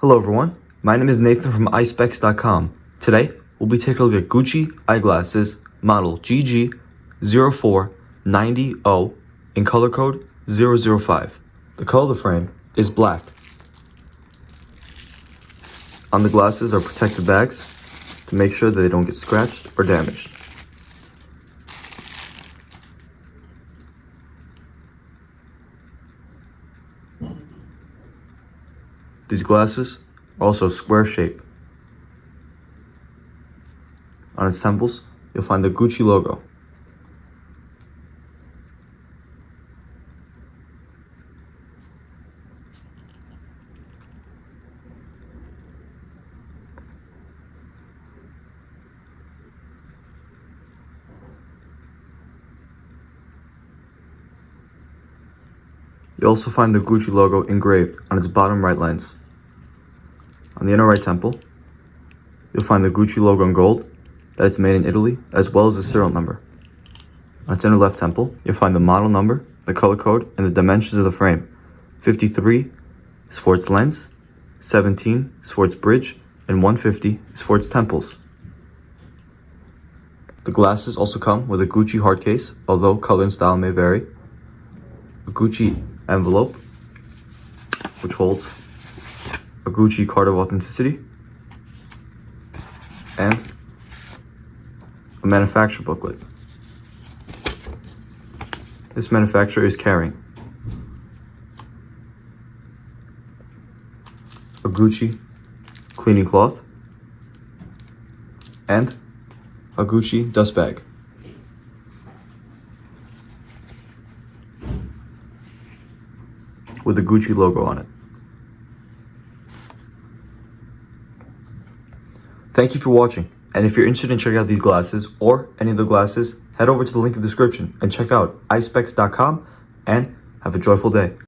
Hello everyone, my name is Nathan from Eyespecs.com. Today, we'll be taking a look at Gucci eyeglasses model GG0490O in color code 005. The color of the frame is black. On the glasses are protective bags to make sure that they don't get scratched or damaged. These glasses are also square shape. On its temples, you'll find the Gucci logo. You'll also find the Gucci logo engraved on its bottom right lens. On the inner right temple, you'll find the Gucci logo in gold, that it's made in Italy, as well as the serial number. On its inner left temple, you'll find the model number, the color code, and the dimensions of the frame. 53 is for its lens, 17 is for its bridge, and 150 is for its temples. The glasses also come with a Gucci hard case, although color and style may vary. A Gucci envelope, which holds a Gucci card of authenticity, and a manufacturer booklet. This manufacturer is carrying a Gucci cleaning cloth and a Gucci dust bag. With the Gucci logo on it. Thank you for watching, and if you're interested in checking out these glasses or any of the glasses, head over to the link in the description and check out Eyespecs.com and have a joyful day.